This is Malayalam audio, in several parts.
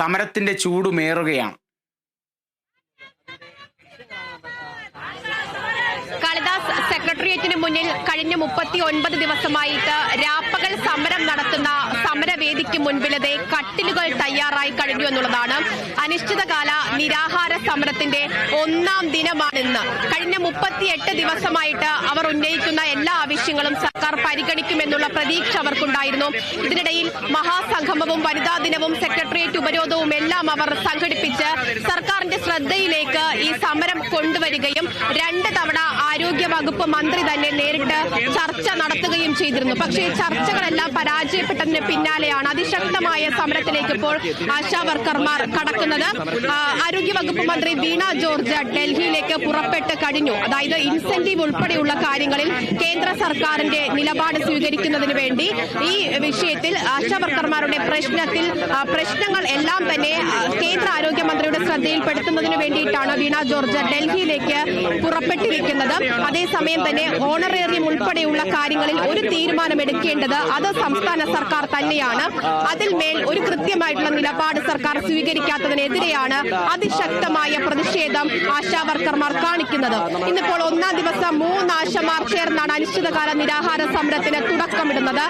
സമരത്തിന്റെ ചൂടുമേറുകയാണ്. കാളിദാസ്, സെക്രട്ടേറിയറ്റിന് മുന്നിൽ കഴിഞ്ഞ 39 ദിവസമായിട്ട് രാപ്പകൽ സമരം നടത്തുന്ന സമരവേദിക്ക് മുൻപിലതേ കട്ടിലുകൾ തയ്യാറായി കഴിഞ്ഞു എന്നുള്ളതാണ്. അനിശ്ചിതകാല നിരാഹാര സമരത്തിന്റെ 1ാം ദിനമാണിന്ന്. കഴിഞ്ഞ 38 ദിവസമായിട്ട് അവർ ഉന്നയിക്കുന്ന എല്ലാ ആവശ്യങ്ങളും സർക്കാർ പരിഗണിക്കുമെന്നുള്ള പ്രതീക്ഷ അവർക്കുണ്ടായിരുന്നു. ഇതിനിടയിൽ മഹാസംഗമവും വനിതാ ദിനവും സെക്രട്ടേറിയറ്റ് ഉപരോധവും എല്ലാം അവർ സംഘടിപ്പിച്ച് സർക്കാരിന്റെ ശ്രദ്ധയിലേക്ക് ഈ സമരം കൊണ്ടുവരികയും 2 തവണ ആരോഗ്യ വകുപ്പ് മന്ത്രി തന്നെ നേരിട്ട് ചർച്ച നടത്തുകയും ചെയ്തിരുന്നു. പക്ഷേ ചർച്ചകളെല്ലാം പരാജയപ്പെട്ടതിന് പിന്നാലെയാണ് അതിശക്തമായ സമരത്തിലേക്ക് ഇപ്പോൾ ആശാ വർക്കർമാർ കടക്കുന്നത്. ആരോഗ്യ വകുപ്പ് മന്ത്രി വീണ ജോർജ് ഡൽഹിയിലേക്ക് പുറപ്പെട്ട് കഴിഞ്ഞു. അതായത് ഇൻസെന്റീവ് ഉൾപ്പെടെയുള്ള കാര്യങ്ങളിൽ കേന്ദ്ര സർക്കാരിന്റെ നിലപാട് സ്വീകരിക്കുന്നതിന് വേണ്ടി ഈ വിഷയത്തിൽ ആശാ വർക്കർമാരുടെ പ്രശ്നങ്ങൾ എല്ലാം തന്നെ കേന്ദ്ര ആരോഗ്യമന്ത്രിയുടെ ശ്രദ്ധയിൽപ്പെടുത്തുന്നതിന് വേണ്ടിയിട്ടാണ് വീണ ജോർജ് ഡൽഹിയിലേക്ക് പുറപ്പെട്ടിരിക്കുന്നത്. അതേസമയം തന്നെ ഓണറേറിയം ഉൾപ്പെടെയുള്ള കാര്യങ്ങളിൽ ഒരു തീരുമാനമെടുക്കേണ്ടത് അത് സംസ്ഥാന സർക്കാർ തന്നെയാണ്. അതിന്മേൽ ഒരു കൃത്യമായിട്ടുള്ള നിലപാട് സർക്കാർ സ്വീകരിക്കാത്തതിനെതിരെയാണ് അതിശക്തമായ പ്രതിഷേധം ആശാ വർക്കർമാർ കാണിക്കുന്നത്. ഇന്നിപ്പോൾ 1ാം ദിവസം 3 ആശമാർ ചേർന്നാണ് അനിശ്ചിതകാല നിരാഹാര സമരത്തിന് തുടക്കമിടുന്നത്.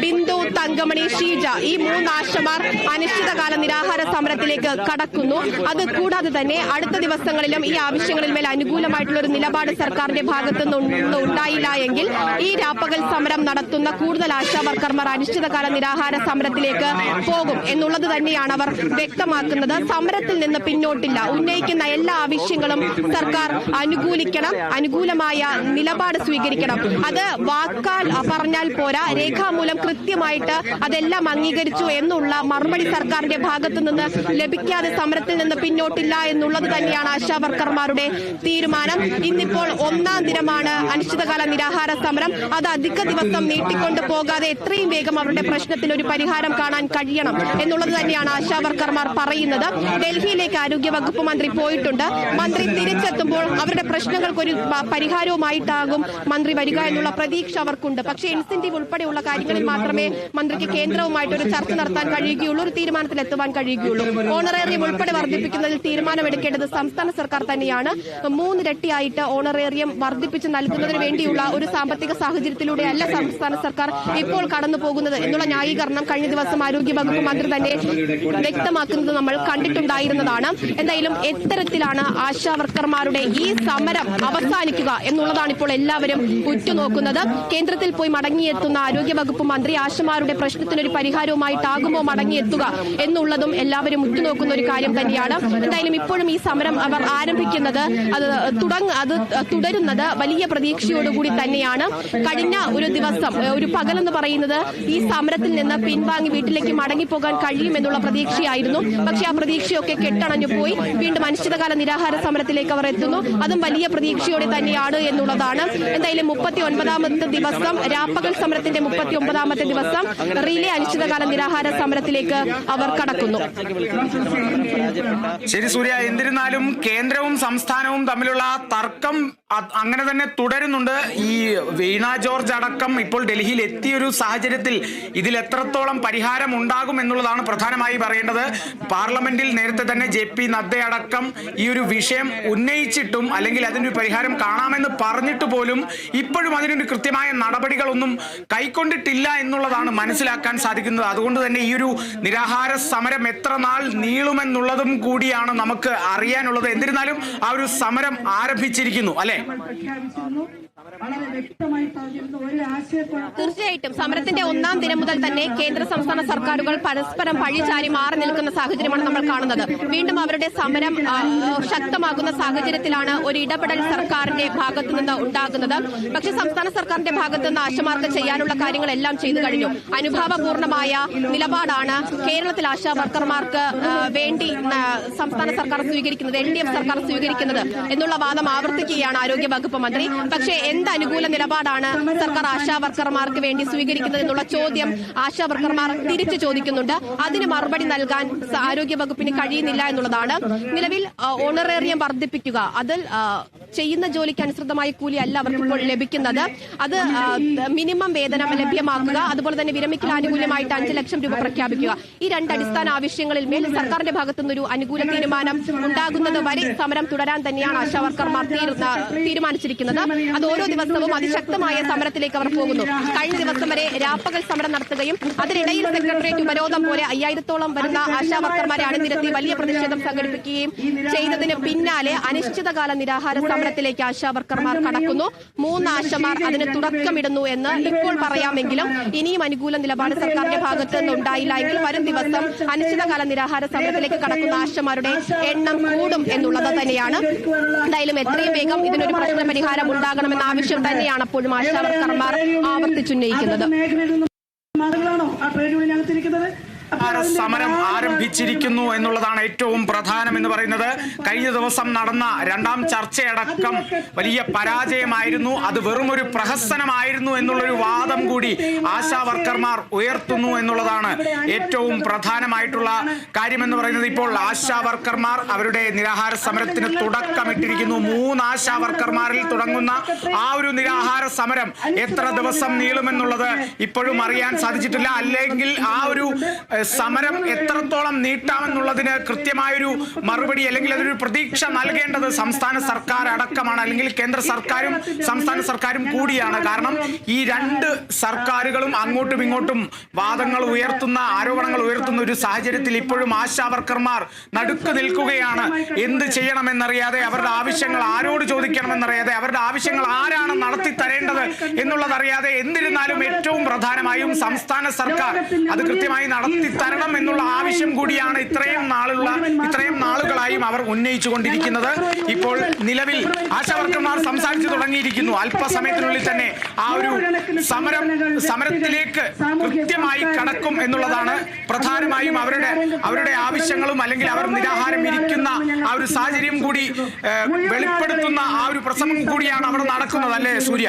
ബിന്ദു, തങ്കമണി, ഷീജ ഈ 3 ആശമാർ അനിശ്ചിതകാല നിരാഹാര സമരത്തിലേക്ക് കടക്കുന്നു. അത് കൂടാതെ തന്നെ അടുത്ത ദിവസങ്ങളിലും ഈ ആവശ്യങ്ങളിന്മേൽ അനുകൂലമായിട്ടുള്ള ഒരു നിലപാട് സർക്കാരിന്റെ ഭാഗത്തു നിന്ന് ഉണ്ടായില്ല എങ്കിൽ ഈ രാപ്പകൽ സമരം നടത്തുന്ന കൂടുതൽ ആശാ വർക്കർമാർ അനിശ്ചിതകാല നിരാഹാര സമരത്തിലേക്ക് പോകും എന്നുള്ളത് തന്നെയാണ് അവർ വ്യക്തമാക്കുന്നത്. സമരത്തിൽ നിന്ന് പിന്നോട്ടില്ല. ഉന്നയിക്കുന്ന എല്ലാ ആവശ്യങ്ങളും സർക്കാർ അനുകൂലിക്കണം, അനുകൂലമായ നിലപാട് സ്വീകരിക്കണം. അത് വാക്കാൽ പറഞ്ഞാൽ പോരാ, രേഖാമൂലം കൃത്യമായിട്ട് അതെല്ലാം അംഗീകരിച്ചു എന്നുള്ള മറുപടി സർക്കാരിന്റെ ഭാഗത്തു നിന്ന് ലഭിക്കാതെ സമരത്തിൽ നിന്ന് പിന്നോട്ടില്ല എന്നുള്ളത് തന്നെയാണ് ആശാ വർക്കർമാരുടെ തീരുമാനം. ഇന്നിപ്പോൾ 1ാം ദിനമാണ് അനിശ്ചിതകാല നിരാഹാര സമരം. അത് അധിക ദിവസം നീട്ടിക്കൊണ്ടു പോകാതെ എത്രയും വേഗം അവരുടെ പ്രശ്നത്തിന് ഒരു പരിഹാരം കാണാൻ കഴിയണം എന്നുള്ളത് തന്നെയാണ് ആശാ വർക്കർമാർ പറയുന്നത്. ഡൽഹിയിലേക്ക് ആരോഗ്യ വകുപ്പ് മന്ത്രി പോയിട്ടുണ്ട്. മന്ത്രി തിരിച്ചെത്തുമ്പോൾ അവരുടെ പ്രശ്നങ്ങൾക്ക് ഒരു പരിഹാരവുമായിട്ടാകും മന്ത്രി വരിക എന്നുള്ള പ്രതീക്ഷ അവർക്കുണ്ട്. പക്ഷേ ഇൻസെന്റീവ് ഉൾപ്പെടെയുള്ള കാര്യങ്ങളിൽ മാത്രമേ മന്ത്രിക്ക് കേന്ദ്രവുമായിട്ട് ഒരു ചർച്ച നടത്താൻ കഴിയുകയുള്ളൂ, ഒരു തീരുമാനത്തിലെത്തുവാൻ കഴിയുകയുള്ളൂ. ഓണറേറിയം ഉൾപ്പെടെ വർദ്ധിപ്പിക്കുന്നതിൽ തീരുമാനമെടുക്കേണ്ടത് സംസ്ഥാന സർക്കാർ തന്നെയാണ്. 3 ഇരട്ടിയായിട്ട് ഓണറേറിയം വർദ്ധിപ്പിച്ച് നൽകുന്നതിന് വേണ്ടിയുള്ള ഒരു സാമ്പത്തിക സാഹചര്യത്തിലൂടെയല്ല സംസ്ഥാന സർക്കാർ ഇപ്പോൾ കടന്നു പോകുന്നത് എന്നുള്ള ന്യായീകരണം കഴിഞ്ഞ ദിവസം ആരോഗ്യ വകുപ്പ് മന്ത്രി തന്നെ വ്യക്തമാക്കുന്നത് നമ്മൾ കണ്ടിട്ടുണ്ടായിരുന്നതാണ്. എന്തായാലും എത്തരത്തിലാണ് ആശാ വർക്കർമാരുടെ ഈ സമരം അവസാനിക്കുക എന്നുള്ളതാണ് ഇപ്പോൾ എല്ലാവരും ഉറ്റുനോക്കുന്നത്. കേന്ദ്രത്തിൽ പോയി മടങ്ങിയെത്തുന്ന ആരോഗ്യ വകുപ്പ് മന്ത്രി ആശമാരുടെ പ്രശ്നത്തിനൊരു പരിഹാരവുമായിട്ടാകുമോ മടങ്ങിയെത്തുക എന്നുള്ളതും എല്ലാവരും ഉറ്റുനോക്കുന്ന ഒരു കാര്യം തന്നെയാണ്. എന്തായാലും ഇപ്പോഴും ഈ സമരം അവർ ആരംഭിക്കുന്നത് അത് തുടരുന്നത് വലിയ പ്രതീക്ഷയോടുകൂടി തന്നെയാണ്. കഴിഞ്ഞ ഒരു ദിവസം ഒരു പകലെന്ന് പറയുന്നത് ഈ സമരത്തിൽ നിന്ന് പിൻവാങ്ങി വീട്ടിലേക്ക് മടങ്ങിപ്പോകാൻ കഴിയുമെന്നുള്ള പ്രതീക്ഷയായിരുന്നു. പക്ഷെ ആ പ്രതീക്ഷയൊക്കെ കെട്ടണഞ്ഞു പോയി. വീണ്ടും അനിശ്ചിതകാല നിരാഹാര സമരത്തിലേക്ക് അവർ എത്തുന്നു. അതും വലിയ പ്രതീക്ഷയോടെ തന്നെയാണ് എന്നുള്ളതാണ്. എന്തായാലും 39ാമത്തെ ദിവസം രാപ്പകൽ സമരത്തിന്റെ 39ാമത്തെ ദിവസം റിലേ അനിശ്ചിതകാല നിരാഹാര സമരത്തിലേക്ക് അവർ കടക്കുന്നു. ശരി സൂര്യ, എന്നിരുന്നാലും കേന്ദ്രവും സംസ്ഥാനവും തമ്മിലുള്ള തർക്കം അങ്ങനെ തന്നെ തുടരുന്നുണ്ട്. ഈ വീണ ജോർജ് അടക്കം ഇപ്പോൾ ഡൽഹിയിൽ എത്തിയൊരു സാഹചര്യത്തിൽ ഇതിൽ എത്രത്തോളം പരിഹാരം ഉണ്ടാകും എന്നുള്ളതാണ് പ്രധാനമായി പറയേണ്ടത്. പാർലമെന്റിൽ നേരത്തെ തന്നെ JP നദ്ദ അടക്കം ഈ ഒരു വിഷയം ഉന്നയിച്ചിട്ടും അല്ലെങ്കിൽ അതിനൊരു പരിഹാരം കാണാമെന്ന് പറഞ്ഞിട്ട് പോലും ഇപ്പോഴും അതിനൊരു കൃത്യമായ നടപടികളൊന്നും കൈക്കൊണ്ടിട്ടില്ല എന്നുള്ളതാണ് മനസ്സിലാക്കാൻ സാധിക്കുന്നത്. അതുകൊണ്ട് തന്നെ ഈ ഒരു നിരാഹാര സമരം എത്ര നാൾ നീളുമെന്നുള്ളതും കൂടിയാണ് നമുക്ക് അറിയാനുള്ളത്. എന്നിരുന്നാലും ആ ഒരു സമരം ആരംഭിച്ചിരിക്കുന്നു അല്ലെ? തീർച്ചയായിട്ടും സമരത്തിന്റെ 1ാം ദിനം മുതൽ തന്നെ കേന്ദ്ര സംസ്ഥാന സർക്കാരുകൾ പരസ്പരം പഴിചാരി മാറി നിൽക്കുന്ന സാഹചര്യമാണ് നമ്മൾ കാണുന്നത്. വീണ്ടും അവരുടെ സമരം ശക്തമാകുന്ന സാഹചര്യത്തിലാണ് ഒരു ഇടപെടൽ സർക്കാരിന്റെ ഭാഗത്തു നിന്ന് ഉണ്ടാകുന്നത്. പക്ഷേ സംസ്ഥാന സർക്കാരിന്റെ ഭാഗത്തു നിന്ന് ആശമാർക്ക് ചെയ്യാനുള്ള കാര്യങ്ങളെല്ലാം ചെയ്തു കഴിഞ്ഞു. അനുഭാവപൂർണമായ നിലപാടാണ് കേരളത്തിൽ ആശാ വർക്കർമാർക്ക് വേണ്ടി സംസ്ഥാന സർക്കാർ സ്വീകരിക്കുന്നത്, LDF സർക്കാർ സ്വീകരിക്കുന്നത് എന്നുള്ള വാദം ആവർത്തിക്കുകയാണ് ആരോഗ്യ വകുപ്പ് മന്ത്രി. പക്ഷേ എന്ത് അനുകൂല നിലപാടാണ് സർക്കാർ ആശാ വർക്കർമാർക്ക് വേണ്ടി സ്വീകരിക്കുന്നത് എന്നുള്ള ചോദ്യം ആശാ വർക്കർമാർ തിരിച്ചു ചോദിക്കുന്നുണ്ട്. അതിന് മറുപടി നൽകാൻ ആരോഗ്യ വകുപ്പിന് കഴിയുന്നില്ല എന്നുള്ളതാണ്. നിലവിൽ ഓണറേറിയം വർദ്ധിപ്പിക്കുക, അതിൽ ചെയ്യുന്ന ജോലിക്ക് അനുസൃതമായ കൂലി അല്ല അവർക്ക് ഇപ്പോൾ ലഭിക്കുന്നത്. അത് മിനിമം വേതനം ലഭ്യമാക്കുക, അതുപോലെ തന്നെ വിരമിക്കൽ ആനുകൂല്യമായിട്ട് 5 ലക്ഷം രൂപ പ്രഖ്യാപിക്കുക. ഈ 2 അടിസ്ഥാന ആവശ്യങ്ങളിൽ മേൽ സർക്കാരിന്റെ ഭാഗത്തുനിന്നൊരു അനുകൂല തീരുമാനം ഉണ്ടാകുന്നത് വരെ സമരം തുടരാൻ തന്നെയാണ് ആശാവർക്കർമാർ തീരുമാനിച്ചിരിക്കുന്നത്. അത് ഓരോ ദിവസവും അതിശക്തമായ സമരത്തിലേക്ക് അവർ പോകുന്നു. കഴിഞ്ഞ ദിവസം വരെ രാപ്പകൽ സമരം നടത്തുകയും അതിനിടയിൽ സെക്രട്ടേറിയറ്റ് ഉപരോധം പോലെ 5000-ഓളം വരുന്ന ആശാവർക്കർമാരെ അണിനിരത്തി വലിയ പ്രതിഷേധം സംഘടിപ്പിക്കുകയും ചെയ്തതിന് പിന്നാലെ അനിശ്ചിതകാല നിരാഹാര സമരത്തിലേക്ക് ആശാവർക്കർമാർ കടക്കുന്നു. 3 ആശമാർ അതിന് തുടക്കമിടുന്നു എന്ന് ഇപ്പോൾ പറയാമെങ്കിലും ഇനിയും അനുകൂല നിലപാട് സർക്കാരിന്റെ ഭാഗത്ത് നിന്നുണ്ടായില്ല എങ്കിൽ വരും ദിവസം അനിശ്ചിതകാല നിരാഹാര സമരത്തിലേക്ക് കടക്കുന്ന ആശമാരുടെ എണ്ണം കൂടും എന്നുള്ളത് തന്നെയാണ്. എന്തായാലും എത്രയും വേഗം ഇതിനൊരു പ്രശ്ന പരിഹാരം ഉണ്ടാകണമെന്ന ആവശ്യം തന്നെയാണ് അപ്പോഴും ആശാവർക്കർമാർ ആവർത്തിച്ചുന്നയിക്കുന്നത്. സമരം ആരംഭിച്ചിരിക്കുന്നു എന്നുള്ളതാണ് ഏറ്റവും പ്രധാനം എന്ന് പറയുന്നത്. കഴിഞ്ഞ ദിവസം നടന്ന 2ാം ചർച്ചയടക്കം വലിയ പരാജയമായിരുന്നു, അത് വെറുമൊരു പ്രഹസനമായിരുന്നു എന്നുള്ളൊരു വാദം കൂടി ആശാ വർക്കർമാർ ഉയർത്തുന്നു എന്നുള്ളതാണ് ഏറ്റവും പ്രധാനമായിട്ടുള്ള കാര്യമെന്ന് പറയുന്നത്. ഇപ്പോൾ ആശാ വർക്കർമാർ അവരുടെ നിരാഹാര സമരത്തിന് തുടക്കമിട്ടിരിക്കുന്നു. 3 ആശാ വർക്കർമാരിൽ തുടങ്ങുന്ന ആ ഒരു നിരാഹാര സമരം എത്ര ദിവസം നീളുമെന്നുള്ളത് ഇപ്പോഴും അറിയാൻ സാധിച്ചിട്ടില്ല. അല്ലെങ്കിൽ ആ ഒരു സമരം എത്രത്തോളം നീട്ടാമെന്നുള്ളതിന് കൃത്യമായൊരു മറുപടി അല്ലെങ്കിൽ അതൊരു പ്രതീക്ഷ നൽകേണ്ടത് സംസ്ഥാന സർക്കാർ അടക്കമാണ്, അല്ലെങ്കിൽ കേന്ദ്ര സർക്കാരും സംസ്ഥാന സർക്കാരും കൂടിയാണ്. കാരണം ഈ 2 സർക്കാരുകളും അങ്ങോട്ടും ഇങ്ങോട്ടും വാദങ്ങൾ ഉയർത്തുന്ന, ആരോപണങ്ങൾ ഉയർത്തുന്ന ഒരു സാഹചര്യത്തിൽ ഇപ്പോഴും ആശാ വർക്കർമാർ നടുക്ക് നിൽക്കുകയാണ്. എന്ത് ചെയ്യണമെന്നറിയാതെ, അവരുടെ ആവശ്യങ്ങൾ ആരോട് ചോദിക്കണമെന്നറിയാതെ, അവരുടെ ആവശ്യങ്ങൾ ആരാണ് നടത്തി തരേണ്ടത് എന്നുള്ളതറിയാതെ. എന്നിരുന്നാലും ഏറ്റവും പ്രധാനമായും സംസ്ഥാന സർക്കാർ അത് കൃത്യമായി നടത്തി തരണം എന്നുള്ള ആവശ്യം കൂടിയാണ് ഇത്രയും നാളുകളായും അവർ ഉന്നയിച്ചുകൊണ്ടിരിക്കുന്നത്. ഇപ്പോൾ നിലവിൽ ആശാവർക്കർമാർ സംസാരിച്ചു തുടങ്ങിയിരിക്കുന്നു. അല്പസമയത്തിനുള്ളിൽ തന്നെ ആ ഒരു സമരത്തിലേക്ക് കൃത്യമായി കടക്കും എന്നുള്ളതാണ് പ്രധാനമായും അവരുടെ ആവശ്യങ്ങളും അല്ലെങ്കിൽ അവർ നിരാഹാരം ഇരിക്കുന്ന ആ ഒരു സാഹചര്യം കൂടി വെളിപ്പെടുത്തുന്ന ആ ഒരു പ്രസംഗം കൂടിയാണ് അവിടെ നടക്കുന്നത്, അല്ലേ സൂര്യ?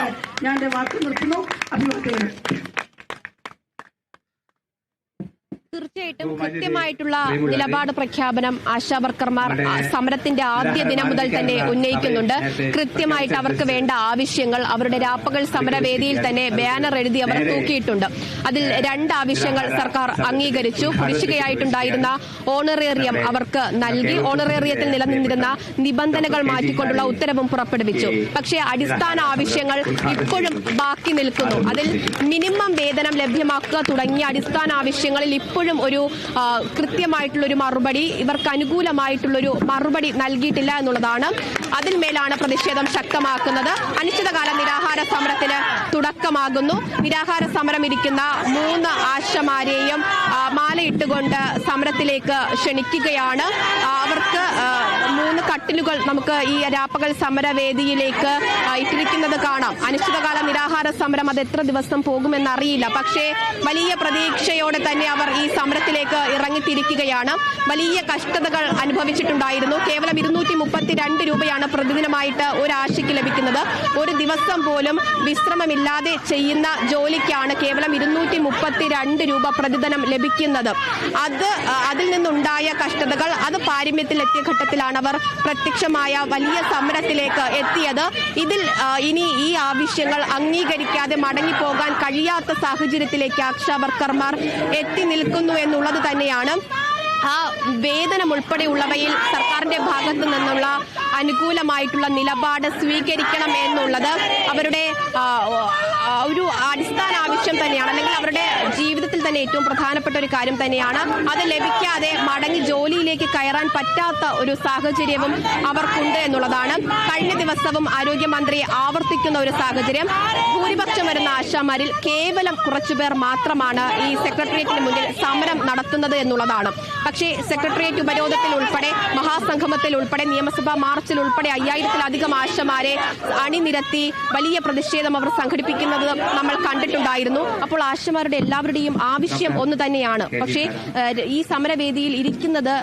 തീർച്ചയായിട്ടും കൃത്യമായിട്ടുള്ള നിലപാട് പ്രഖ്യാപനം ആശാവർക്കർമാർ സമരത്തിന്റെ ആദ്യ ദിനം മുതൽ തന്നെ ഉന്നയിക്കുന്നുണ്ട്. കൃത്യമായിട്ട് അവർക്ക് വേണ്ട ആവശ്യങ്ങൾ അവരുടെ രാപ്പകൽ സമരവേദിയിൽ തന്നെ ബാനർ എഴുതി അവർ തൂക്കിയിട്ടുണ്ട്. അതിൽ 2 ആവശ്യങ്ങൾ സർക്കാർ അംഗീകരിച്ചു. കുടിശ്ശികയായിട്ടുണ്ടായിരുന്ന ഓണറേറിയം അവർക്ക് നൽകി. ഓണറേറിയത്തിൽ നിലനിന്നിരുന്ന നിബന്ധനകൾ മാറ്റിക്കൊണ്ടുള്ള ഉത്തരവും പുറപ്പെടുവിച്ചു. പക്ഷേ അടിസ്ഥാന ആവശ്യങ്ങൾ ഇപ്പോഴും ബാക്കി നിൽക്കുന്നു. അതിൽ മിനിമം വേതനം ലഭ്യമാക്കുക തുടങ്ങിയ അടിസ്ഥാന ആവശ്യങ്ങളിൽ ഇപ്പോഴും ഒരു കൃത്യമായിട്ടുള്ളൊരു മറുപടി, ഇവർക്ക് അനുകൂലമായിട്ടുള്ളൊരു മറുപടി നൽകിയിട്ടില്ല എന്നുള്ളതാണ്. അതിന്മേലാണ് പ്രതിഷേധം ശക്തമാക്കുന്നത്. അനിശ്ചിതകാല നിരാഹാര സമരത്തിന് തുടക്കമാകുന്നു. നിരാഹാര സമരം ഇരിക്കുന്ന 3 ആശമാരെയും മാലയിട്ടുകൊണ്ട് സമരത്തിലേക്ക് ക്ഷണിക്കുകയാണ്. അവർക്ക് 3 കട്ടിലുകൾ നമുക്ക് ഈ രാപ്പകൽ സമരവേദിയിലേക്ക് ഇട്ടിരിക്കുന്നത് കാണാം. അനിശ്ചിതകാല നിരാഹാര സമരം അത് എത്ര ദിവസം പോകുമെന്നറിയില്ല. പക്ഷേ വലിയ പ്രതീക്ഷയോടെ തന്നെ അവർ ഈ സമരത്തിലേക്ക് ഇറങ്ങിത്തിരിക്കുകയാണ്. വലിയ കഷ്ടതകൾ അനുഭവിച്ചിട്ടുണ്ടായിരുന്നു. കേവലം 232 രൂപയാണ് പ്രതിദിനമായിട്ട് ഒരാശയ്ക്ക് ലഭിക്കുന്നത്. ഒരു ദിവസം പോലും വിശ്രമമില്ലാതെ ചെയ്യുന്ന ജോലിക്കാണ് കേവലം 232 രൂപ പ്രതിദിനം ലഭിക്കുന്നത്. അതിൽ നിന്നുണ്ടായ കഷ്ടതകൾ അത് പാരമ്യത്തിലെത്തിയ ഘട്ടത്തിലാണ് അവർ പ്രത്യക്ഷമായ വലിയ സമരത്തിലേക്ക് എത്തിയത്. ഇതിൽ ഇനി ഈ ആവശ്യങ്ങൾ അംഗീകരിക്കാതെ മടങ്ങിപ്പോകാൻ കഴിയാത്ത സാഹചര്യത്തിലേക്ക് ആശാവർക്കർമാർ എത്തി നിൽക്കുന്നു എന്നുള്ളത് തന്നെയാണ്. ആ വേതനം ഉൾപ്പെടെയുള്ളവയിൽ സർക്കാരിന്റെ ഭാഗത്തു നിന്നുള്ള അനുകൂലമായിട്ടുള്ള നിലപാട് സ്വീകരിക്കണം എന്നുള്ളത് അവരുടെ ഒരു അടിസ്ഥാന ആവശ്യം തന്നെയാണ്, അല്ലെങ്കിൽ അവരുടെ ജീവിതത്തിൽ തന്നെ ഏറ്റവും പ്രധാനപ്പെട്ട ഒരു കാര്യം തന്നെയാണ്. അത് ലഭിക്കാതെ മടങ്ങി ജോലിയിലേക്ക് കയറാൻ പറ്റാത്ത ഒരു സാഹചര്യവും അവർക്കുണ്ട് എന്നുള്ളതാണ്. കഴിഞ്ഞ ദിവസവും ആരോഗ്യമന്ത്രി ആവർത്തിക്കുന്ന ഒരു സാഹചര്യം, ഭൂരിപക്ഷം വരുന്ന ആശാമാരിൽ കേവലം കുറച്ചുപേർ മാത്രമാണ് ഈ സെക്രട്ടേറിയറ്റിന് മുന്നിൽ സമരം നടത്തുന്നത് എന്നുള്ളതാണ്. പക്ഷേ സെക്രട്ടേറിയറ്റ് ഉപരോധത്തിൽ ഉൾപ്പെടെ, മഹാസംഗമത്തിൽ ഉൾപ്പെടെ, നിയമസഭാ മാർച്ചിൽ ഉൾപ്പെടെ 5000-ലധികം ആശമാരെ അണിനിരത്തി വലിയ പ്രതിഷേധം അവർ സംഘടിപ്പിക്കുന്നത് നമ്മൾ കണ്ടിട്ടുണ്ടായിരുന്നു. അപ്പോൾ ആശമാരുടെ എല്ലാവരുടെയും ആവശ്യം ഒന്ന് തന്നെയാണ്. പക്ഷേ ഈ സമരവേദിയിൽ ഇരിക്കുന്നത്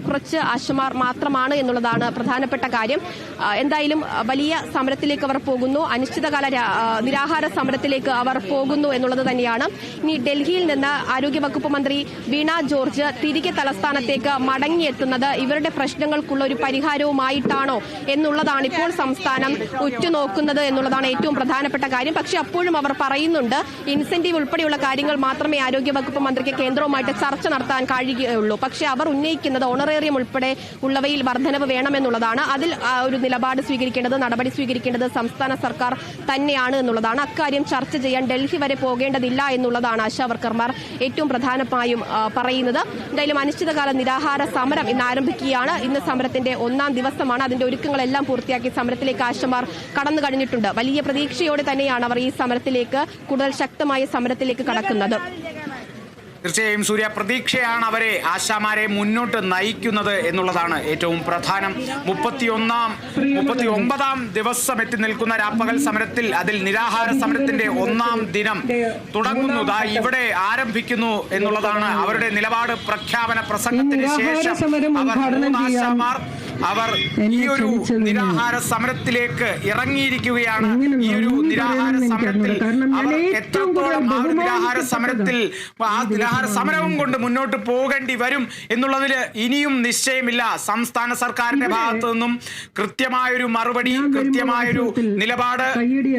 കുറച്ച് ആശമാർ മാത്രമാണ് എന്നുള്ളതാണ് പ്രധാനപ്പെട്ട കാര്യം. എന്തായാലും വലിയ സമരത്തിലേക്ക് അവർ പോകുന്നു, അനിശ്ചിതകാല നിരാഹാര സമരത്തിലേക്ക് അവർ പോകുന്നു എന്നുള്ളത് തന്നെയാണ്. ഇനി ഡൽഹിയിൽ നിന്ന് ആരോഗ്യവകുപ്പ് മന്ത്രി വീണ ജോർജ് തിരികെ തലസ്ഥാനത്തേക്ക് മടങ്ങിയെത്തുന്നത് ഇവരുടെ പ്രശ്നങ്ങൾക്കുള്ള ഒരു പരിഹാരവുമായിട്ടാണോ എന്നുള്ളതാണ് ഇപ്പോൾ സംസ്ഥാനം ഉറ്റുനോക്കുന്നത് എന്നുള്ളതാണ് ഏറ്റവും പ്രധാനപ്പെട്ട കാര്യം. പക്ഷേ അപ്പോഴും അവർ പറയുന്നുണ്ട് ഇൻസെന്റീവ് ഉൾപ്പെടെയുള്ള കാര്യങ്ങൾ മാത്രമേ ആരോഗ്യവകുപ്പ് മന്ത്രിക്ക് കേന്ദ്രവുമായിട്ട് ചർച്ച നടത്താൻ കഴിയുകയുള്ളൂ. പക്ഷേ അവർ ഉന്നയിക്കുന്നത് ഓണറേറിയം ഉൾപ്പെടെ ഉള്ളവയിൽ വർധനവ് വേണമെന്നുള്ളതാണ്. അതിൽ ഒരു നിലപാട് സ്വീകരിക്കേണ്ടത്, നടപടി സ്വീകരിക്കേണ്ടത് സംസ്ഥാന സർക്കാർ തന്നെയാണ് എന്നുള്ളതാണ്. അക്കാര്യം ചർച്ച ചെയ്യാൻ ഡൽഹി വരെ പോകേണ്ടതില്ല എന്നുള്ളതാണ് ആശാവർക്കർമാർ ഏറ്റവും പ്രധാനമായും പറയുന്നത്. എന്തായാലും അനിശ്ചിതകാല നിരാഹാര സമരം ഇന്ന് ആരംഭിക്കുകയാണ്. ഇന്ന് സമരത്തിന്റെ 1ാം ദിവസമാണ്. അതിന്റെ ഒരുക്കങ്ങളെല്ലാം പൂർത്തിയാക്കി സമരത്തിലേക്ക് ആശമാർ കടന്നു കഴിഞ്ഞിട്ടുണ്ട്. വലിയ പ്രതീക്ഷയോടെ തന്നെയാണ് അവർ ഈ സമരത്തിലേക്ക്, കൂടുതൽ ശക്തമായ സമരത്തിലേക്ക് കടക്കുന്നത്. തീർച്ചയായും സൂര്യ, പ്രതീക്ഷയാണ് അവരെ, ആശാമാരെ മുന്നോട്ട് നയിക്കുന്നത് എന്നുള്ളതാണ് ഏറ്റവും പ്രധാനം. 39ാം ദിവസം എത്തി നിൽക്കുന്ന രാപ്പകൽ സമരത്തിൽ, അതിൽ നിരാഹാര സമരത്തിന്റെ 1ാം ദിനം തുടങ്ങുന്നു, ഇവിടെ ആരംഭിക്കുന്നു എന്നുള്ളതാണ് അവരുടെ നിലപാട്. പ്രഖ്യാപന പ്രസംഗത്തിന് ശേഷം അവർ ഈ ഒരു നിരാഹാര സമരത്തിലേക്ക് ഇറങ്ങിയിരിക്കുകയാണ്. ഈ ഒരു നിരാഹാര സമരത്തിൽ അവർ എത്രത്തോളം നിരാഹാര സമരവും കൊണ്ട് മുന്നോട്ട് പോകേണ്ടി വരും എന്നുള്ളതിൽ ഇനിയും നിശ്ചയമില്ല. സംസ്ഥാന സർക്കാരിന്റെ ഭാഗത്തു നിന്നും കൃത്യമായൊരു മറുപടി, കൃത്യമായൊരു നിലപാട്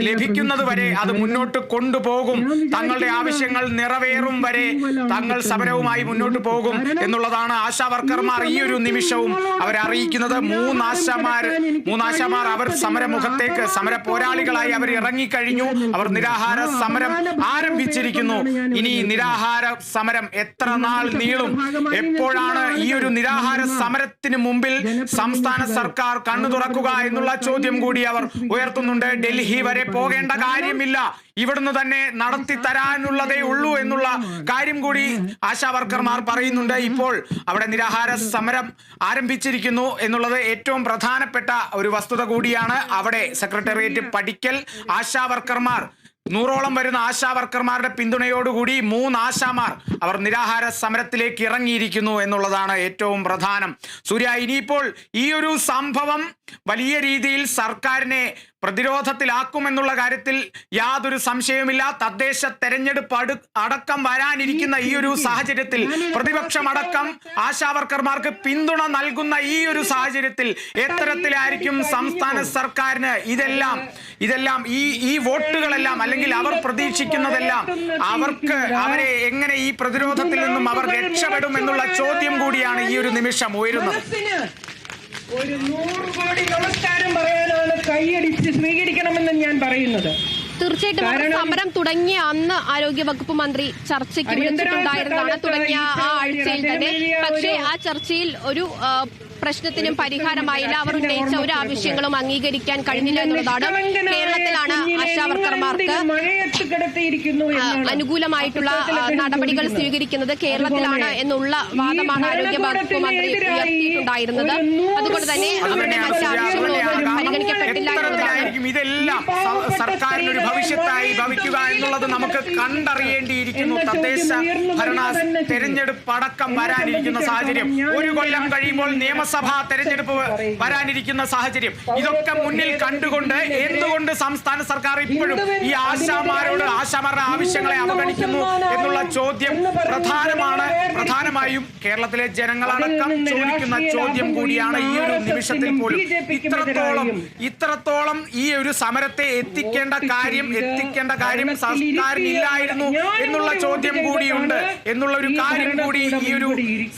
ലഭിക്കുന്നത് വരെ അത് മുന്നോട്ട് കൊണ്ടുപോകും. തങ്ങളുടെ ആവശ്യങ്ങൾ നിറവേറും വരെ തങ്ങൾ സമരവുമായി മുന്നോട്ട് പോകും എന്നുള്ളതാണ് ആശാവർക്കർമാർ ഈ ഒരു നിമിഷവും അവരറിയിക്കുന്നത്. മൂന്നാശാമാർ അവർ സമരമുഖത്തേക്ക്, സമര പോരാളികളായി അവർ ഇറങ്ങിക്കഴിഞ്ഞു. അവർ നിരാഹാര സമരം ആരംഭിച്ചിരിക്കുന്നു. ഇനി നിരാഹാര സമരം എത്ര നാൾ നീളും? എപ്പോഴാണ് ഈ ഒരു നിരാഹാര സമരത്തിന് മുമ്പിൽ സംസ്ഥാന സർക്കാർ കണ്ണു തുറക്കുക എന്നുള്ള ചോദ്യം കൂടി അവർ ഉയർത്തുന്നുണ്ട്. ഡൽഹി വരെ പോകേണ്ട കാര്യമില്ല, ഇവിടുന്ന് തന്നെ നടത്തി തരാനുള്ളതേ ഉള്ളൂ എന്നുള്ള കാര്യം കൂടി ആശാവർക്കർമാർ പറയുന്നുണ്ട്. ഇപ്പോൾ അവിടെ നിരാഹാര സമരം ആരംഭിച്ചിരിക്കുന്നു എന്നുള്ളത് ഏറ്റവും പ്രധാനപ്പെട്ട ഒരു വസ്തുത കൂടിയാണ്. അവിടെ സെക്രട്ടേറിയറ്റ് പടിക്കൽ ആശാവർക്കർമാർ, 100ഓളം വരുന്ന ആശാവർക്കർമാരുടെ പിന്തുണയോടുകൂടി 3 ആശാമാർ അവർ നിരാഹാര സമരത്തിലേക്ക് ഇറങ്ങിയിരിക്കുന്നു എന്നുള്ളതാണ് ഏറ്റവും പ്രധാനം. സൂര്യ, ഇനിയിപ്പോൾ ഈ ഒരു സംഭവം വലിയ രീതിയിൽ സർക്കാരിനെ പ്രതിരോധത്തിലാക്കുമെന്നുള്ള കാര്യത്തിൽ യാതൊരു സംശയവുമില്ല. തദ്ദേശ തെരഞ്ഞെടുപ്പ് അടക്കം വരാനിരിക്കുന്ന ഈ ഒരു സാഹചര്യത്തിൽ, പ്രതിപക്ഷമടക്കം ആശാവർക്കർമാർക്ക് പിന്തുണ നൽകുന്ന ഈ ഒരു സാഹചര്യത്തിൽ എത്തരത്തിലായിരിക്കും സംസ്ഥാന സർക്കാരിന് ഇതെല്ലാം ഈ വോട്ടുകളെല്ലാം, അല്ലെങ്കിൽ അവർ പ്രതീക്ഷിക്കുന്നതെല്ലാം, അവരെ എങ്ങനെ ഈ പ്രതിരോധത്തിൽ നിന്നും അവർ രക്ഷപ്പെടും എന്നുള്ള ചോദ്യം കൂടിയാണ് ഈ ഒരു നിമിഷം ഉയരുന്നത്. ഒരു 100 കോടി നമസ്കാരം പറയാനാണ് കൈയടിച്ച് സ്വീകരിക്കണമെന്ന് ഞാൻ പറയുന്നത്. തീർച്ചയായിട്ടും സമരം തുടങ്ങിയ അന്ന് ആരോഗ്യവകുപ്പ് മന്ത്രി ചർച്ചയ്ക്ക് വിളിച്ചിട്ടുണ്ടായിരുന്നതാണ്, തുടങ്ങിയ ആ ആഴ്ചയിൽ തന്നെ. പക്ഷേ ആ ചർച്ചയിൽ ഒരു പ്രശ്നത്തിനും പരിഹാരമായില്ല. അവർ ഉന്നയിച്ച ഒരു ആവശ്യങ്ങളും അംഗീകരിക്കാൻ കഴിഞ്ഞില്ല എന്നുള്ളതാണ്. കേരളത്തിലാണ് ആശാവർക്കർമാർക്ക് അനുകൂലമായിട്ടുള്ള നടപടികൾ സ്വീകരിക്കുന്നത്, കേരളത്തിലാണ് എന്നുള്ള വാദമാണ് ആരോഗ്യവകുപ്പ് മന്ത്രി ഉയർത്തിയിട്ടുണ്ടായിരുന്നത്. അതുകൊണ്ട് തന്നെ അവരുടെ മറ്റ് ആവശ്യങ്ങളൊന്നും പരിഗണിക്കപ്പെട്ടില്ല എന്നുള്ളതാണ്. ഇതെല്ലാം സർക്കാരിന് ഒരു ഭവിഷ്യത്തായി ഭവിക്കുക എന്നുള്ളത് നമുക്ക് കണ്ടറിയേണ്ടിയിരിക്കുന്നു. തദ്ദേശ ഭരണ തെരഞ്ഞെടുപ്പ് അടക്കം വരാനിരിക്കുന്ന സാഹചര്യം, 1 കൊല്ലം കഴിയുമ്പോൾ നിയമസഭാ തെരഞ്ഞെടുപ്പ് വരാനിരിക്കുന്ന സാഹചര്യം, ഇതൊക്കെ മുന്നിൽ കണ്ടുകൊണ്ട് എന്തുകൊണ്ട് സംസ്ഥാന സർക്കാർ ഇപ്പോഴും ഈ ആശാമാരുടെ ആവശ്യങ്ങളെ അവഗണിക്കുന്നു എന്നുള്ള ചോദ്യം പ്രധാനമായും കേരളത്തിലെ ജനങ്ങളടക്കം ചോദിക്കുന്ന ചോദ്യം കൂടിയാണ് ഈ ഒരു നിമിഷത്തിൽ പോലും. ഇത്രത്തോളം ഈ ഒരു സമരത്തെ എത്തിക്കേണ്ട കാര്യം സർക്കാരിനില്ലായിരുന്നു എന്നുള്ള ചോദ്യം കൂടിയുണ്ട് എന്നുള്ള ഒരു കാര്യം കൂടി ഈ ഒരു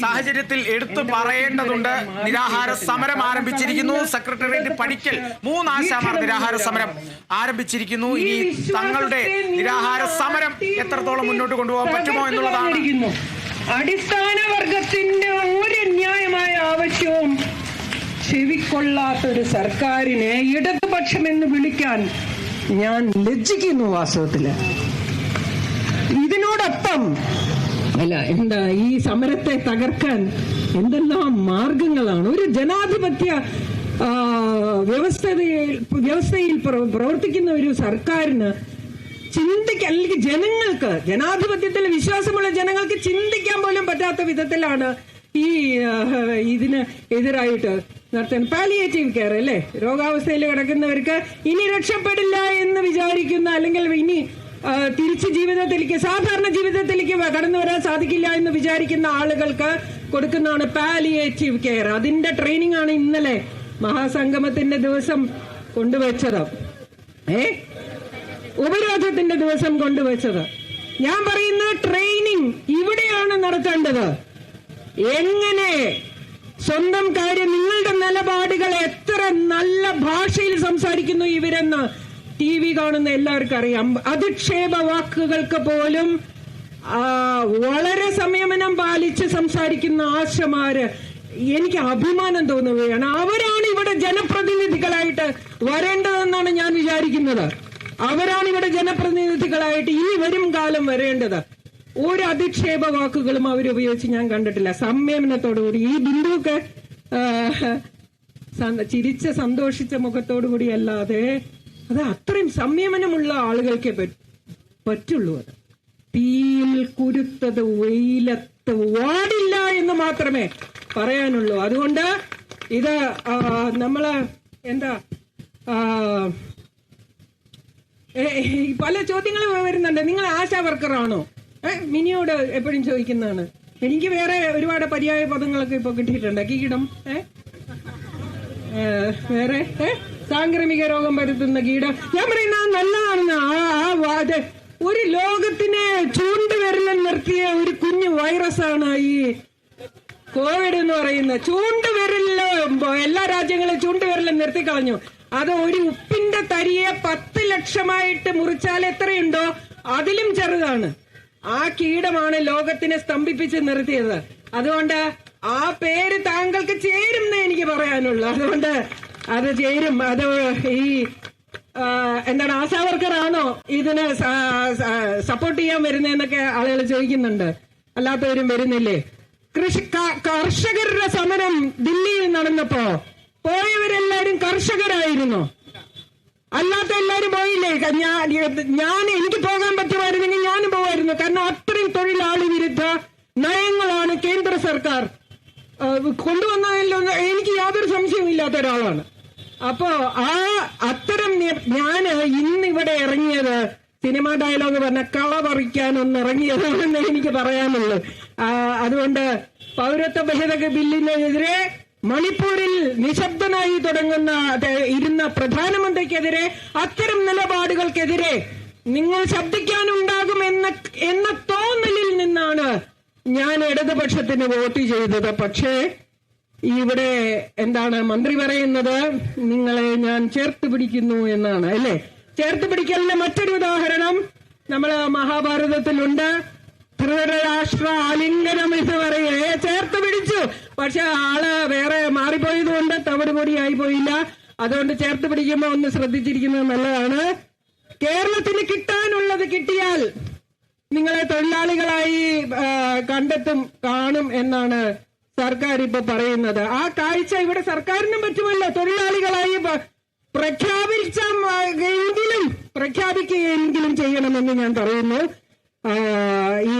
സാഹചര്യത്തിൽ എടുത്തു പറയേണ്ടതുണ്ട്. നിരാഹാര സമരം ആരംഭിച്ചിരിക്കുന്നു. സെക്രട്ടേറിയറ്റ് പടിക്കൽ 3 ആശാമാർ നിരാഹാര സമരം ആരംഭിച്ചിരിക്കുന്നു. ഇനി തങ്ങളുടെ നിരാഹാര സമരം എത്രത്തോളം മുന്നോട്ട് കൊണ്ടുപോകാൻ പറ്റുമോ എന്നുള്ളതാണ്. അടിസ്ഥാന വർഗത്തിന്റെ ഒരു ന്യായമായ ആവശ്യവും ചെവിക്കൊള്ളാത്തൊരു സർക്കാരിനെ ഇടതുപക്ഷമെന്ന് വിളിക്കാൻ ഞാൻ ലജ്ജിക്കുന്നു. വാസ്തവത്തില് ഇതിനോടൊപ്പം ഈ സമരത്തെ തകർക്കാൻ എന്തെല്ലാം മാർഗങ്ങളാണ്. ഒരു ജനാധിപത്യ വ്യവസ്ഥയിൽ പ്രവർത്തിക്കുന്ന ഒരു സർക്കാരിന് അല്ലെങ്കിൽ ജനങ്ങൾക്ക്, ജനാധിപത്യത്തിൽ വിശ്വാസമുള്ള ജനങ്ങൾക്ക് ചിന്തിക്കാൻ പോലും പറ്റാത്ത വിധത്തിലാണ് ഈ ഇതിന് എതിരായിട്ട് നടത്തുന്നത് പാലിയേറ്റീവ് കെയർ അല്ലേ? രോഗാവസ്ഥയിൽ കിടക്കുന്നവർക്ക് ഇനി രക്ഷപ്പെടില്ല എന്ന് വിചാരിക്കുന്ന, അല്ലെങ്കിൽ ഇനി തിരിച്ച് ജീവിതത്തിലേക്ക്, സാധാരണ ജീവിതത്തിലേക്ക് കടന്നു വരാൻ സാധിക്കില്ല എന്ന് വിചാരിക്കുന്ന ആളുകൾക്ക് കൊടുക്കുന്നതാണ് പാലിയേറ്റീവ് കെയർ. അതിന്റെ ട്രെയിനിങ് ആണ് ഇന്നലെ മഹാസംഗമത്തിന്റെ ദിവസം കൊണ്ടുവച്ചത്, ഉപരോധത്തിന്റെ ദിവസം കൊണ്ടുവച്ചത്. ഞാൻ പറയുന്ന ട്രെയിനിങ് ഇവിടെയാണ് നടത്തേണ്ടത്. എങ്ങനെ സ്വന്തം കാര്യം, നിങ്ങളുടെ നിലപാടുകൾ എത്ര നല്ല ഭാഷയിൽ സംസാരിക്കുന്നു ഇവരെന്ന് TV കാണുന്ന എല്ലാവർക്കും അറിയാം. അധിക്ഷേപ വാക്കുകൾക്ക് പോലും വളരെ സംയമനം പാലിച്ച് സംസാരിക്കുന്ന ആശമാര്, എനിക്ക് അഭിമാനം തോന്നുകയാണ്. അവരാണ് ഇവിടെ ജനപ്രതിനിധികളായിട്ട് വരേണ്ടതെന്നാണ് ഞാൻ വിചാരിക്കുന്നത്. അവരാണ് ഇവിടെ ജനപ്രതിനിധികളായിട്ട് ഇനി വരും കാലം വരേണ്ടത്. ഒരു അധിക്ഷേപ വാക്കുകളും അവരുപയോഗിച്ച് ഞാൻ കണ്ടിട്ടില്ല. സംയമനത്തോടുകൂടി ഈ ബിന്ദുവൊക്കെ ചിരിച്ച സന്തോഷിച്ച മുഖത്തോടുകൂടി അല്ലാതെ, അത് അത്രയും സംയമനമുള്ള ആളുകൾക്കേ പറ്റുള്ളൂ. അത് തീയിൽ കുരുത്തത് വെയിലത്ത് വാടില്ല എന്ന് മാത്രമേ പറയാനുള്ളൂ. അതുകൊണ്ട് ഇത് നമ്മള് എന്താ പല ചോദ്യങ്ങളും വരുന്നുണ്ട്. നിങ്ങൾ ആശാ വർക്കറാണോ? മിനിയോട് എപ്പോഴും ചോദിക്കുന്നതാണ്. എനിക്ക് വേറെ ഒരുപാട് പര്യായ പദങ്ങളൊക്കെ ഇപ്പൊ കിട്ടിയിട്ടുണ്ട്. കീടം, വേറെ സാംക്രമിക രോഗം പരത്തുന്ന കീടം. ഞാൻ പറയുന്നത് നല്ലതാണെന്ന്. ഒരു ലോകത്തിനെ ചൂണ്ടുവിരലിൽ നിർത്തിയ ഒരു കുഞ്ഞു വൈറസാണ് ഈ കോവിഡ് എന്ന് പറയുന്നത്. ചൂണ്ടുവിരലില് എല്ലാ രാജ്യങ്ങളും ചൂണ്ടുവിരലിൽ നിർത്തിക്കളഞ്ഞു. അത് ഒരു ഉപ്പിന്റെ തരിയെ 10 ലക്ഷമായിട്ട് മുറിച്ചാൽ എത്രയുണ്ടോ അതിലും ചെറുതാണ്. ആ കീടമാണ് ലോകത്തിനെ സ്തംഭിപ്പിച്ച് നിർത്തിയത്. അതുകൊണ്ട് ആ പേര് താങ്കൾക്ക് ചേരുമെന്ന് എനിക്ക് പറയാനുള്ളൂ. അതുകൊണ്ട് അത് ചേരും. അത് ഈ എന്താണ്, ആശാവർക്കറാണോ ഇതിന് സപ്പോർട്ട് ചെയ്യാൻ വരുന്നതെന്നൊക്കെ ആളുകൾ ചോദിക്കുന്നുണ്ട്. അല്ലാത്തവരും വരുന്നില്ലേ? കർഷകരുടെ സമരം ദില്ലിയിൽ നടന്നപ്പോ പോയവരെല്ലാരും കർഷകരായിരുന്നു. അല്ലാത്ത എല്ലാരും പോയില്ലേ? ഞാൻ എനിക്ക് പോകാൻ പറ്റുമായിരുന്നെങ്കിൽ ഞാനും പോവായിരുന്നു. കാരണം അത്രയും തൊഴിലാളി വിരുദ്ധ നയങ്ങളാണ് കേന്ദ്ര സർക്കാർ കൊണ്ടുവന്നതിലൊന്നും എനിക്ക് യാതൊരു സംശയവും ഇല്ലാത്ത ഒരാളാണ്. അപ്പോ അത്തരം ഞാൻ ഇന്നിവിടെ ഇറങ്ങിയത് സിനിമാ ഡയലോഗ് പറഞ്ഞ കള പറിക്കാനൊന്ന് ഇറങ്ങിയതാണെന്ന് എനിക്ക് പറയാനുള്ളൂ. അതുകൊണ്ട് പൗരത്വ ഭേദഗതി ബില്ലിനെതിരെ മണിപ്പൂരിൽ നിശബ്ദനായി ഇരുന്ന പ്രധാനമന്ത്രിക്കെതിരെ, അത്തരം നിലപാടുകൾക്കെതിരെ നിങ്ങൾ ശബ്ദിക്കാനുണ്ടാകും എന്ന തോന്നലിൽ നിന്നാണ് ഞാൻ ഇടതുപക്ഷത്തിന് വോട്ട് ചെയ്തത്. പക്ഷേ ഇവിടെ എന്താണ് മന്ത്രി പറയുന്നത്? നിങ്ങളെ ഞാൻ ചേർത്ത് പിടിക്കുന്നു എന്നാണ്, അല്ലേ? ചേർത്ത് പിടിക്കലിന്റെ മറ്റൊരു ഉദാഹരണം നമ്മള് മഹാഭാരതത്തിലുണ്ട്. ധൃതരാഷ്ട്ര ആലിംഗനം എന്ന് പറയുകയെ ചേർത്ത് പിടിച്ചു. പക്ഷെ ആള് വേറെ മാറിപ്പോയതുകൊണ്ട് തവിട് പൊടിയായി പോയില്ല. അതുകൊണ്ട് ചേർത്ത് പിടിക്കുമ്പോ ഒന്ന് ശ്രദ്ധിച്ചിരിക്കുന്നത് നല്ലതാണ്. കേരളത്തിന് കിട്ടാനുള്ളത് കിട്ടിയാൽ നിങ്ങളെ തൊഴിലാളികളായി കാണും എന്നാണ് സർക്കാർ ഇപ്പൊ പറയുന്നത്. ആ കാഴ്ച ഇവിടെ സർക്കാരിനും പറ്റുമല്ലോ. തൊഴിലാളികളായി പ്രഖ്യാപിക്കുകയെങ്കിലും ചെയ്യണമെന്ന് ഞാൻ പറയുന്നു. ഈ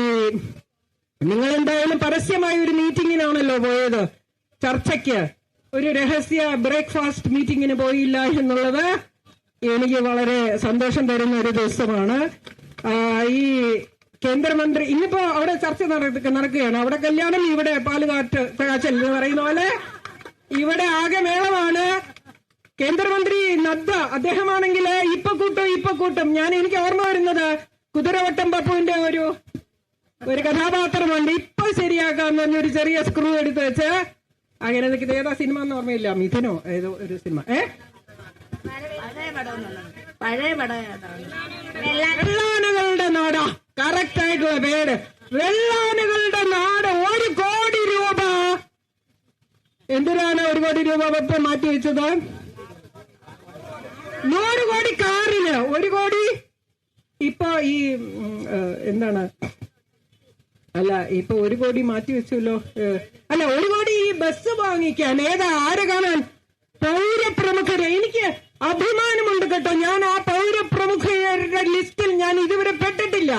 നിങ്ങൾ എന്തായാലും പരസ്യമായ ഒരു മീറ്റിങ്ങിനാണല്ലോ പോയത്, ചർച്ചയ്ക്ക്. ഒരു രഹസ്യ ബ്രേക്ക്ഫാസ്റ്റ് മീറ്റിങ്ങിന് പോയില്ല എന്നുള്ളത് എനിക്ക് വളരെ സന്തോഷം തരുന്ന ഒരു ദിവസമാണ്. ഈ കേന്ദ്രമന്ത്രി ഇന്നിപ്പോ അവിടെ ചർച്ച നടക്കുകയാണ്. അവിടെ കല്യാണം, ഇവിടെ പാലുകാച്ചൽ എന്ന് പറയുന്ന പോലെ ഇവിടെ ആകെ മേളമാണ്. കേന്ദ്രമന്ത്രി നദ്ദ അദ്ദേഹമാണെങ്കിൽ ഇപ്പൊ കൂട്ടും. എനിക്ക് ഓർമ്മ വരുന്നത് കുതിരവട്ടം പപ്പുവിന്റെ ഒരു കഥാപാത്രമുണ്ട്. ഇപ്പൊ ശരിയാക്കാന്ന് പറഞ്ഞൊരു ചെറിയ സ്ക്രൂ എടുത്ത് വെച്ച് അങ്ങനെ നിൽക്കുന്നത്. ഏതാ സിനിമ എന്ന് ഓർമ്മയില്ല, മിഥുനോ ഏതോ ഒരു സിനിമ. വെള്ളാനകളുടെ നാടാ കറക്റ്റ് ആയിട്ടുള്ള പേര്. വെള്ളാനകളുടെ നാട്. 1 കോടി രൂപ. എന്തിനാണ് 1 കോടി രൂപ വെപ്പ് മാറ്റി വെച്ചത്? 100 കോടി കാറിന് 1 കോടി. ഇപ്പൊ ഈ എന്താണ്, അല്ല ഇപ്പൊ 1 കോടി മാറ്റി വെച്ചല്ലോ. അല്ല 1 കോടി ഈ ബസ് വാങ്ങിക്കാൻ. ആരെ കാണാൻ? പൗരപ്രമുഖരെ. എനിക്ക് അഭിമാനമുണ്ട് കേട്ടോ. ഞാൻ ആ പൗരപ്രമുഖരുടെ ലിസ്റ്റിൽ ഞാൻ ഇതുവരെ പെട്ടിട്ടില്ല.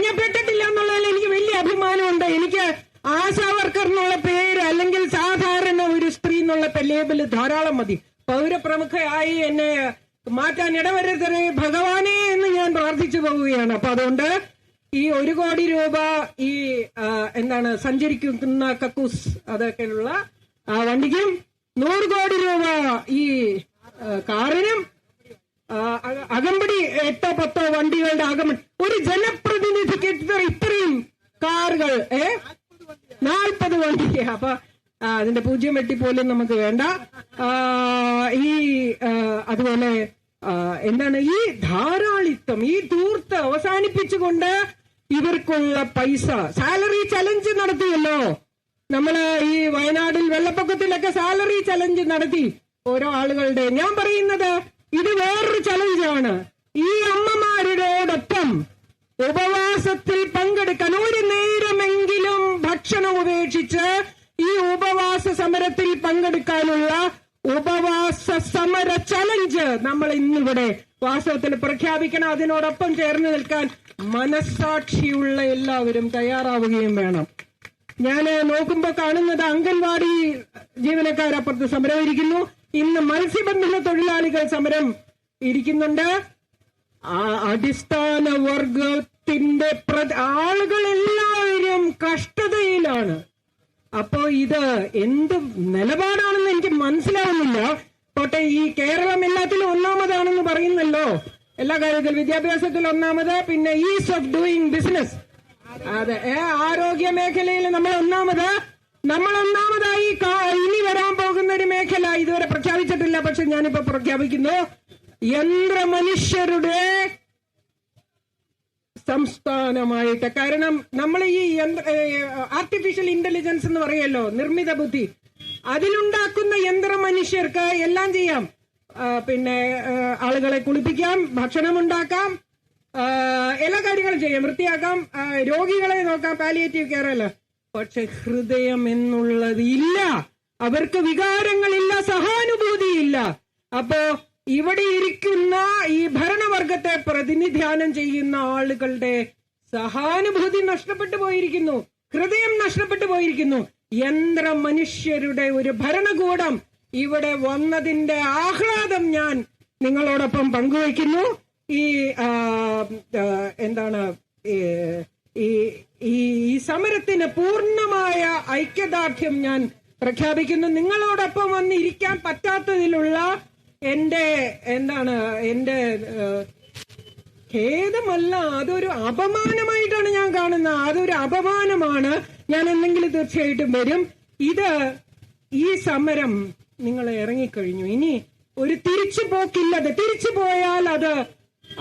ഞാൻ പെട്ടിട്ടില്ല എന്നുള്ളതിൽ എനിക്ക് വലിയ അഭിമാനമുണ്ട്. എനിക്ക് ആശാ വർക്കർ എന്നുള്ള പേര് അല്ലെങ്കിൽ സാധാരണ ഒരു സ്ത്രീ എന്നുള്ള ലേബല് ധാരാളം മതി. പൗരപ്രമുഖയായി എന്നെ മാറ്റാൻ ഇടവരുത്തരെ ഭഗവാനെ എന്ന് ഞാൻ പ്രാർത്ഥിച്ചു പോവുകയാണ്. അപ്പൊ അതുകൊണ്ട് ഈ 1 കോടി രൂപ ഈ സഞ്ചരിക്കുന്ന കക്കൂസ് അതൊക്കെയുള്ള വണ്ടിക്കും 100 കോടി രൂപ ഈ കാറിനും അകമ്പടി 8-10 വണ്ടികളുടെ അകമ്പടി. ഒരു ജനപ്രതിനിധിക്ക് ഇത്രയും കാറുകൾ 40 വണ്ടി. അപ്പൊ അതിന്റെ 0 വെട്ടി പോലും നമുക്ക് വേണ്ട. ഈ അതുപോലെ ഈ ധാരാളിത്തം, ഈ ധൂർത്ത് അവസാനിപ്പിച്ചുകൊണ്ട് ഇവർക്കുള്ള പൈസ സാലറി ചലഞ്ച് നടത്തിയല്ലോ. നമ്മള് ഈ വയനാടിൽ വെള്ളപ്പൊക്കത്തിലൊക്കെ സാലറി ചലഞ്ച് നടത്തി ഓരോ ആളുകളുടെ. ഞാൻ പറയുന്നത് ഇത് വേറൊരു ചലഞ്ചാണ്. ഈ അമ്മമാരോടൊപ്പം ഉപവാസത്തിൽ പങ്കെടുക്കാൻ, ഒരു നേരമെങ്കിലും ഭക്ഷണം ഉപേക്ഷിച്ച് ഈ ഉപവാസ സമരത്തിൽ പങ്കെടുക്കാനുള്ള ഉപവാസ സമര ചലഞ്ച് നമ്മൾ ഇന്നിവിടെ വാസ്തവത്തിൽ പ്രഖ്യാപിക്കണം. അതിനോടൊപ്പം ചേർന്ന് നിൽക്കാൻ മനസ്സാക്ഷിയുള്ള എല്ലാവരും തയ്യാറാവുകയും വേണം. ഞാൻ നോക്കുമ്പോ കാണുന്നത് അംഗൻവാടി ജീവനക്കാരപ്പുറത്ത് സമരം ഇരിക്കുന്നു. ഇന്ന് മത്സ്യബന്ധന തൊഴിലാളികൾ സമരം ഇരിക്കുന്നുണ്ട്. അടിസ്ഥാന വർഗത്തിന്റെ ആളുകളെല്ലാവരും കഷ്ടതയിലാണ്. അപ്പോ ഇത് എന്ത് നിലപാടാണെന്ന് എനിക്ക് മനസ്സിലാവുന്നില്ല. പോട്ടെ, ഈ കേരളം എല്ലാത്തിലും ഒന്നാമതാണെന്ന് പറയുന്നല്ലോ, എല്ലാ കാര്യത്തിലും. വിദ്യാഭ്യാസത്തിൽ ഒന്നാമത്, പിന്നെ ഈസ് ഓഫ് ഡൂയിങ് ബിസിനസ്, അതെ, ആരോഗ്യ മേഖലയിൽ നമ്മൾ ഒന്നാമതായി. ഇനി വരാൻ പോകുന്ന ഒരു മേഖല ഇതുവരെ പ്രഖ്യാപിച്ചിട്ടില്ല, പക്ഷെ ഞാനിപ്പോ പ്രഖ്യാപിക്കുന്നു, യന്ത്രമനുഷ്യരുടെ സംസ്ഥാനമായിട്ട്. കാരണം നമ്മൾ ഈ ആർട്ടിഫിഷ്യൽ ഇന്റലിജൻസ് എന്ന് പറയല്ലോ, നിർമ്മിത ബുദ്ധി, അതിലുണ്ടാക്കുന്ന യന്ത്രമനുഷ്യർക്ക് എല്ലാം ചെയ്യാം. പിന്നെ ആളുകളെ കുളിപ്പിക്കാം, ഭക്ഷണം ഉണ്ടാക്കാം, എല്ലാ കാര്യങ്ങളും ചെയ്യാം, വൃത്തിയാക്കാം, രോഗികളെ നോക്കാം, പാലിയേറ്റീവ് കെയർ അല്ല. പക്ഷെ ഹൃദയം എന്നുള്ളത് ഇല്ല. അവർക്ക് വികാരങ്ങളില്ല, സഹാനുഭൂതിയില്ല. അപ്പോ ഇവിടെ ഇരിക്കുന്ന ഈ ഭരണവർഗത്തെ പ്രതിനിധാനം ചെയ്യുന്ന ആളുകളുടെ സഹാനുഭൂതി നഷ്ടപ്പെട്ടു പോയിരിക്കുന്നു, ഹൃദയം നഷ്ടപ്പെട്ടു പോയിരിക്കുന്നു. യന്ത്ര മനുഷ്യരുടെ ഒരു ഭരണകൂടം ഇവിടെ വന്നതിന്റെ ആഹ്ലാദം ഞാൻ നിങ്ങളോടൊപ്പം പങ്കുവയ്ക്കുന്നു. ഈ സമരത്തിന് പൂർണ്ണമായ ഐക്യദാർഢ്യം ഞാൻ പ്രഖ്യാപിക്കുന്നു. നിങ്ങളോടൊപ്പം വന്ന് ഇരിക്കാൻ പറ്റാത്തതിലുള്ള എന്റെ ഖേദമല്ല, അതൊരു അപമാനമായിട്ടാണ് ഞാൻ കാണുന്നത്. അതൊരു അപമാനമാണ്. ഞാൻ എന്തെങ്കിലും തീർച്ചയായിട്ടും വരും. ഈ സമരം നിങ്ങൾ ഇറങ്ങിക്കഴിഞ്ഞു. ഇനി ഒരു തിരിച്ചുപോക്കില്ല. തിരിച്ചു പോയാൽ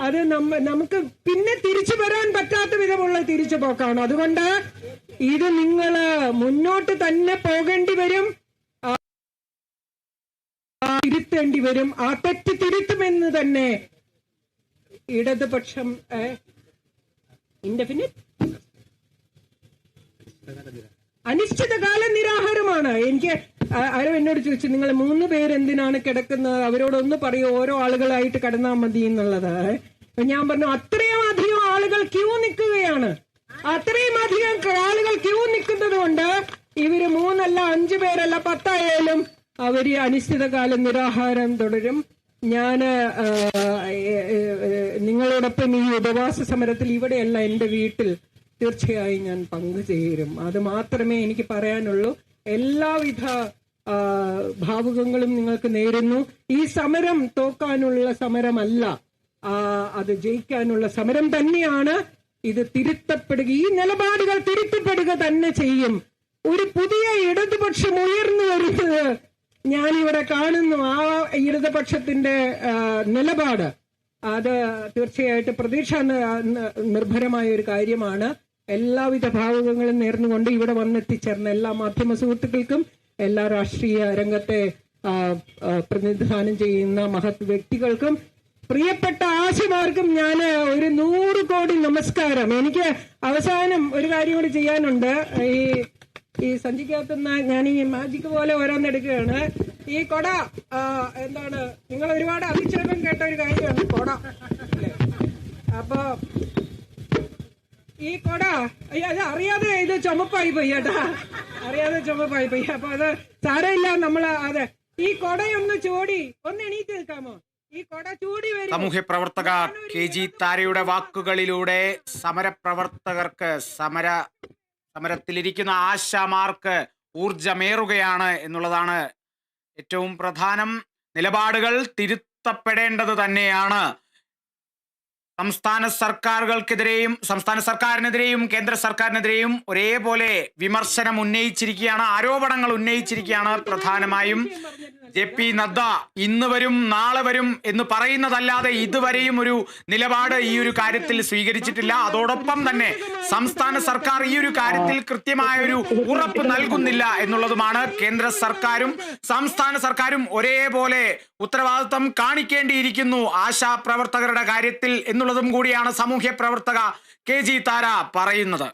അത് നമുക്ക് പിന്നെ തിരിച്ചു വരാൻ പറ്റാത്ത വിധമുള്ള തിരിച്ചുപോക്കാണ്. അതുകൊണ്ട് ഇത് നിങ്ങൾ മുന്നോട്ട് തന്നെ പോകേണ്ടി വരും, തിരുത്തേണ്ടി വരും. ആ തെറ്റ് തിരുത്തുമെന്ന് തന്നെ ഇടതുപക്ഷം അനിശ്ചിതകാല നിരാഹാരമാണ്. എനിക്ക് ആരും എന്നോട് ചോദിച്ചു, നിങ്ങൾ 3 പേര് എന്തിനാണ് കിടക്കുന്നത്, അവരോടൊന്ന് പറയൂ, ഓരോ ആളുകളായിട്ട് കിടന്നാൽ മതി എന്നുള്ളത്. ഞാൻ പറഞ്ഞു, അത്രയും അധികം ആളുകൾ ക്യൂ നിൽക്കുകയാണ്. അത്രയും അധികം ആളുകൾ ക്യൂ നിൽക്കുന്നത് കൊണ്ട് ഇവര് 3 അല്ല 5 പേരല്ല 10 ആയാലും അവര് അനിശ്ചിതകാല നിരാഹാരം തുടരും. ഞാന് നിങ്ങളോടൊപ്പം ഈ ഉപവാസ സമരത്തിൽ ഇവിടെയല്ല, എന്റെ വീട്ടിൽ തീർച്ചയായും ഞാൻ പങ്കുചേരും. അത് മാത്രമേ എനിക്ക് പറയാനുള്ളൂ. എല്ലാവിധ ഭാവുകങ്ങളും നിങ്ങൾക്ക് നേരുന്നു. ഈ സമരം തോക്കാനുള്ള സമരമല്ല, അത് ജയിക്കാനുള്ള സമരം തന്നെയാണ്. ഇത് തിരുത്തപ്പെടുക, ഈ നിലപാടുകൾ തിരുത്തപ്പെടുക തന്നെ ചെയ്യും. ഒരു പുതിയ ഇടതുപക്ഷം ഉയർന്നു വരുന്നത് ഞാനിവിടെ കാണുന്നു. ആ ഇടതുപക്ഷത്തിന്റെ നിലപാട് അത് തീർച്ചയായിട്ടും പ്രതീക്ഷ നിർഭരമായ ഒരു കാര്യമാണ്. എല്ലാവിധ ഭാവുകങ്ങളും നേർന്നുകൊണ്ട് ഇവിടെ വന്നെത്തിച്ചേർന്ന എല്ലാ മാധ്യമ സുഹൃത്തുക്കൾക്കും, എല്ലാ രാഷ്ട്രീയ രംഗത്തെ പ്രതിനിധാനം ചെയ്യുന്ന മഹത് വ്യക്തികൾക്കും, പ്രിയപ്പെട്ട ആശമാർക്കും ഞാൻ ഒരു 100 കോടി നമസ്കാരം. എനിക്ക് അവസാനം ഒരു കാര്യം കൂടി ചെയ്യാനുണ്ട്. ഈ സഞ്ചിക്കകത്തുനിന്ന് ഞാൻ ഈ മാജിക് പോലെ ഓരോന്നെടുക്കുകയാണ്. ഈ കൊട നിങ്ങൾ ഒരുപാട് അധിക്ഷേപം കേട്ട ഒരു കാര്യമാണ് കൊട. അപ്പൊ ഈ കൊട അത് അറിയാതെ ഇത് ചുമപ്പായി പോയി കേട്ടാ, അറിയാതെ ചുമപ്പായി പോയി. അപ്പൊ അത് സാരമില്ല, നമ്മൾ അതെ ഈ കൊടയൊന്ന് ചൂടി ഒന്ന് എണീറ്റ് നിൽക്കാമോ? ഈ കൊട ചൂടി വരും. സാമൂഹ്യ പ്രവർത്തക KG താരയുടെ വാക്കുകളിലൂടെ സമരപ്രവർത്തകർക്ക് സമരത്തിലിരിക്കുന്ന ആശാമാർക്ക് ഊർജമേറുകയാണ് എന്നുള്ളതാണ് ഏറ്റവും പ്രധാനം. നിലപാടുകൾ തിരുത്തപ്പെടേണ്ടത് തന്നെയാണ്. സംസ്ഥാന സർക്കാരിനെതിരെയും കേന്ദ്ര സർക്കാരിനെതിരെയും ഒരേപോലെ വിമർശനം ഉന്നയിച്ചിരിക്കുകയാണ്, ആരോപണങ്ങൾ ഉന്നയിച്ചിരിക്കുകയാണ്. പ്രധാനമായും JP നദ്ദ ഇന്ന് വരും നാളെ വരും എന്ന് പറയുന്നതല്ലാതെ ഇതുവരെയും ഒരു നിലപാട് ഈ ഒരു കാര്യത്തിൽ സ്വീകരിച്ചിട്ടില്ല. അതോടൊപ്പം തന്നെ സംസ്ഥാന സർക്കാർ ഈ ഒരു കാര്യത്തിൽ കൃത്യമായ ഒരു ഉറപ്പ് നൽകുന്നില്ല എന്നുള്ളതുമാണ്. കേന്ദ്ര സർക്കാരും സംസ്ഥാന സർക്കാരും ഒരേപോലെ ഉത്തരവാദിത്വം കാണിക്കേണ്ടിയിരിക്കുന്നു ആശാപ്രവർത്തകരുടെ കാര്യത്തിൽ എന്നുള്ളതും കൂടിയാണ് സാമൂഹ്യ പ്രവർത്തക KG താര പറയുന്നത്.